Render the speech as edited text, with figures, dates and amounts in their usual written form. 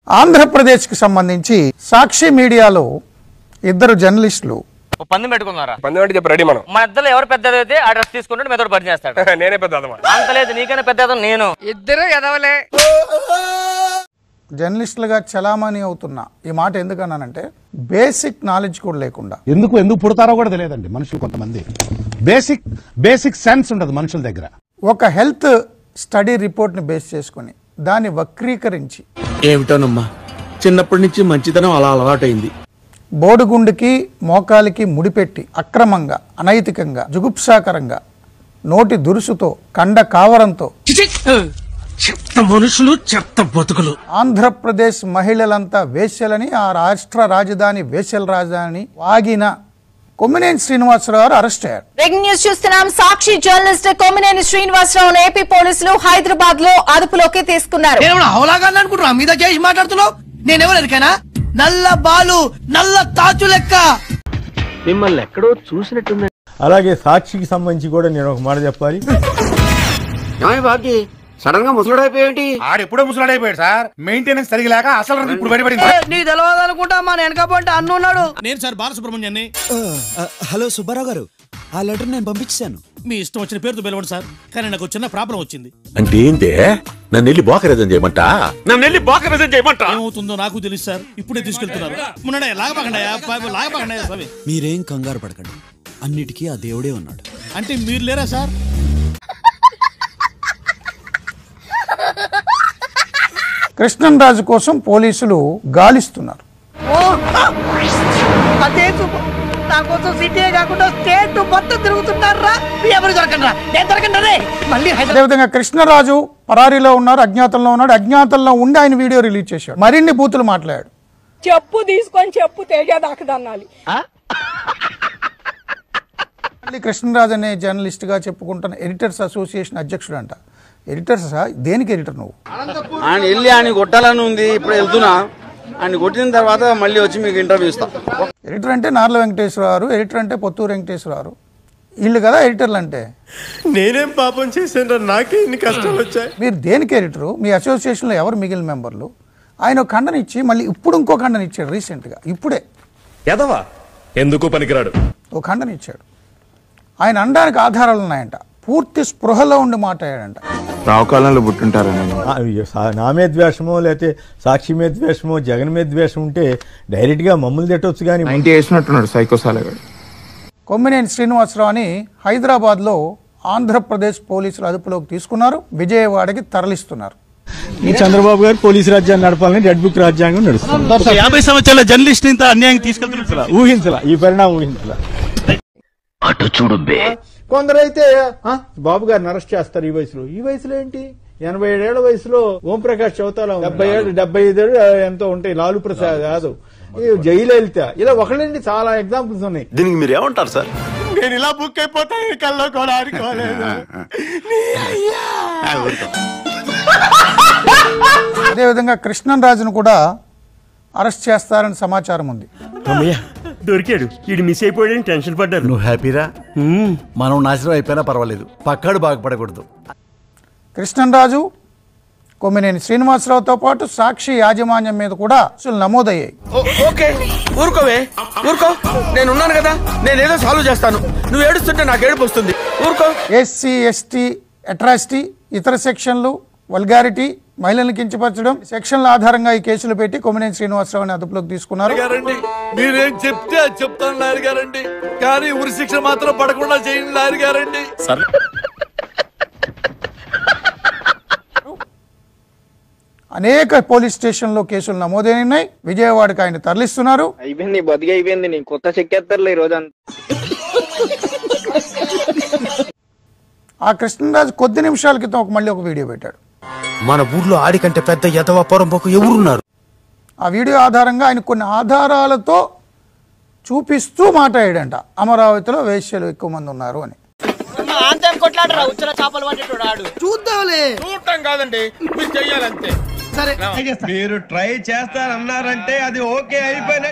ఆంధ్రప్రదేశ్కి సంబంధించి సాక్షి మీడియాలో ఇద్దరు జర్నలిస్టులు పందెం పెట్టుకున్నారా? పందెం అంటే చెప్పు రెడీ మనం. మన ఇద్దరు ఎవరు పెద్దదైతే ఆ డ్రెస్ తీసుకుంటే మెదడు పని చేస్తాడు. నేనే పెద్ద అదమా. అంత లేదు, నీకైనా పెద్ద నేను. ఇద్దరు ఎదవలే. జర్నలిస్టులుగా చలామణి అవుతున్న ఈ మాట ఎందుకన్నానంటే బేసిక్ నాలెడ్జ్ కూడా లేకుండా ఎందుకు పుడతారో కూడా తెలియదండి మనుషులు. కొంతమంది బేసిక్ సెన్స్ ఉండదు మనుషుల దగ్గర. ఒక హెల్త్ స్టడీ రిపోర్ట్ని బేస్ చేసుకుని దాన్ని వక్రీకరించి ఏమిటోనమ్మా చిన్నప్పటి నుంచి మంచితనం అలా అలవాటైంది. బోడిగుండుకి మోకాలికి ముడిపెట్టి అక్రమంగా అనైతికంగా జుగుప్సాకరంగా నోటి దురుసుతో కండ కావరంతో చెత్త మనుషులు చెత్త బతుకులు. ఆంధ్రప్రదేశ్ మహిళలంతా వేశ్యలని ఆ రాష్ట్ర రాజధాని వేశ్యల రాజధాని వాగిన కొమ్మినేని శ్రీనివాసరావు గారు అరెస్ట్ అయ్యారు. బ్రేకింగ్ న్యూస్ చూస్తున్నాం. సాక్షి జర్నలిస్ట్ కొమ్మినేని శ్రీనివాసరావు ఏపీ పోలీసులు హైదరాబాద్ లో అదుపులోకి తీసుకున్నారు. మీద చేసి మాట్లాడుతున్నావు. నేనెవరికైనా నల్ల బాలు నల్ల తాచు లెక్క మిమ్మల్ని ఎక్కడో చూసినట్టుంది. అలాగే సాక్షికి సంబంధించి కూడా నేను ఒక మాట చెప్పాలి. బాబీ సడన్ గా ముసలాడైపోయేంటి? ఆడెప్పుడో ముసలాడైపోయాడు సార్. మెయింటెనెన్స్ సరిగలేక అసలు ఇప్పుడు బయటపడింది. నీ తెలియదు అనుకుంటా మా వెనకపోతే అన్నున్నాడు. నేను సార్ బాలసుబ్రహ్మణ్యాన్ని. హలో సుబ్బారావు గారు, ఆ లెటర్ నేను పంపించాను. మీ ఇష్టం వచ్చిన పేరుతో పిలవండి సార్, కానీ నాకు చిన్న ప్రాబ్లం వచ్చింది. అంటే ఏంటే? నన్ను వెళ్ళి బోకరేజం చేయమంటా? ఏమవుతుందో నాకు తెలుసు సార్, ఇప్పుడే తీసుకెళ్తున్నారు. లాగపకండి. మీరేం కంగారు పడకండి, అన్నిటికీ ఆ దేవుడే ఉన్నాడు. అంటే మీరు లేరా సార్? కృష్ణంరాజు కోసం పోలీసులు గాలిస్తున్నారు. అదేవిధంగా కృష్ణరాజు పరారీలో ఉన్నారు, అజ్ఞాతంలో ఉన్నాడు. అజ్ఞాతంలో ఉండి ఆయన వీడియో రిలీజ్ చేశాడు. మరిన్ని బూతులు మాట్లాడాడు. చెప్పు తీసుకొని చెప్పు తేజాదాకదన్నాలి. కృష్ణరాజు అనే జర్నలిస్ట్ గా చెప్పుకుంటున్న ఎడిటర్స్ అసోసియేషన్ అధ్యక్షుడు అంట. ఎడిటర్స్ దేనికి ఎడిటర్ నువ్వు? ఆయన వెళ్ళి ఆయన కొట్టాలని ఉంది. ఇప్పుడు వెళ్తున్నా, ఆయన కొట్టిన తర్వాత మళ్ళీ వచ్చి మీకు ఇంటర్వ్యూ ఇస్తా. ఎడిటర్ అంటే నార్ల వెంకటేశ్వరరావు, ఎడిటర్ అంటే పొత్తూరు వెంకటేశ్వరరావు, వీళ్ళు కదా ఎడిటర్లు అంటే. నేనేం పాపం చేశాను, నాకే ఇన్ని కష్టాలు వచ్చాయి. మీరు దేనికి ఎడిటరు? మీ అసోసియేషన్లో ఎవరు మిగిలిన మెంబర్లు? ఆయన ఒక ఖండన ఇచ్చి మళ్ళీ ఇప్పుడు ఇంకో ఖండన ఇచ్చాడు. రీసెంట్గా ఇప్పుడే ఎదవా ఎందుకు పనికిరాడు ఒక ఖండన ఇచ్చాడు. ఆయన అనడానికి ఆధారాలు ఉన్నాయంట. పూర్తి స్పృహలో ఉండి మాట్లాడాడంట. రావుకాలంలో పుట్టుంటారా? నా మీద ద్వేషమో లేకపోతే సాక్షి మీద ద్వేషమో జగన్ మీద ద్వేషం ఉంటే డైరెక్ట్ గా మమ్మల్ని తిట్టొచ్చు. కానీ వేసినట్టున్నాడు సైకోసాలగాడు. కొమ్మినేని శ్రీనివాసరావు అని హైదరాబాద్ లో ఆంధ్రప్రదేశ్ పోలీసులు అదుపులోకి తీసుకున్నారు. విజయవాడకి తరలిస్తున్నారు. ఈ చంద్రబాబు గారు పోలీసు రాజ్యాన్ని నడపాలని రెడ్ బుక్ రాజ్యాంగం నడుస్తుంది. 50 సంవత్సరాల జర్నలిస్ట్ ఇంత అన్యాయం తీసుకెళ్తున్నారు. ఊహించలా, ఈ పరిణామం ఊహించలా. అటు చూడు బే. కొందరైతే బాబు గారిని అరెస్ట్ చేస్తారు ఈ వయసులో. ఈ వయసులో ఏంటి? 87 ఏళ్ల వయసులో ఓంప్రకాష్ చౌతాలా 75 ఏళ్ళు ఎంతో ఉంటాయి. లాలూ ప్రసాద్ యాదవ్, జయలలిత, ఇలా ఒకళ్ళండి చాలా ఎగ్జాంపుల్స్ ఉన్నాయి. దీనికి మీరు ఏమంటారు సార్? నేను ఇలా బుక్ అయిపోతా కల్లో కూడా ఆడుకోలేదు. అదేవిధంగా కృష్ణంరాజును కూడా అరెస్ట్ చేస్తారని సమాచారం ఉంది. దొరికాడు, ఇది మిస్ అయిపోయాడని టెన్షన్ పడ్డారు. నువ్వు హ్యాపీరా? మనం నాశనం అయిపోయినా పర్వాలేదు, పక్కాడు బాగుపడకూడదు. కృష్ణంరాజు, కొమ్మినేని శ్రీనివాసరావుతో పాటు సాక్షి యాజమాన్యం మీద కూడా నమోదయ్యాయి. ఓకే ఊరుకోవే, ఊరుకో, నేను ఉన్నాను కదా, నేనేదో సాల్వ్ చేస్తాను. నువ్వు ఏడుస్తుంటే నాకు ఏడుపు వస్తుంది. ఊరుకో. ఎస్సీ ఎస్టీ అట్రాసిటీ, ఇతర సెక్షన్లు, వల్గారిటీ, మహిళలను కించపరచడం సెక్షన్ల ఆధారంగా ఈ కేసులు పెట్టి కొమ్మినేని శ్రీనివాసరావుని అదుపులోకి తీసుకున్నారు. మీరేం చెప్తే అది చెప్తాను లాయర్ గారండి, కానీ ఉరి శిక్ష మాత్రం పడకుండా చేయండి లాయర్ గారండి. అనేక పోలీస్ స్టేషన్లో కేసులు నమోదైనాయి. విజయవాడకి ఆయన తరలిస్తున్నారు. అయిపోయింది, బతికి అయిపోయింది. నీ కొత్త చెక్కేస్తారులే ఈ రోజు. ఆ కృష్ణరాజు కొద్ది నిమిషాల క్రితం మళ్ళీ ఒక వీడియో పెట్టాడు. మన ఊర్లో ఆడికంటే పెద్ద యదవ పొరంపోకు ఎవరున్నారు? ఆ వీడియో ఆధారంగా ఆయన కొన్ని ఆధారాలతో చూపిస్తూ మాట్లాడాడంట. అమరావతిలో వేశ్యలు ఎక్కువ మంది ఉన్నారు అని. చూద్దాంలే. చూడటం కాదండి, మీరు చెయ్యాలంతే. సరే, మీరు ట్రై చేస్తారన్నారంటే అది ఓకే అయిపోయిన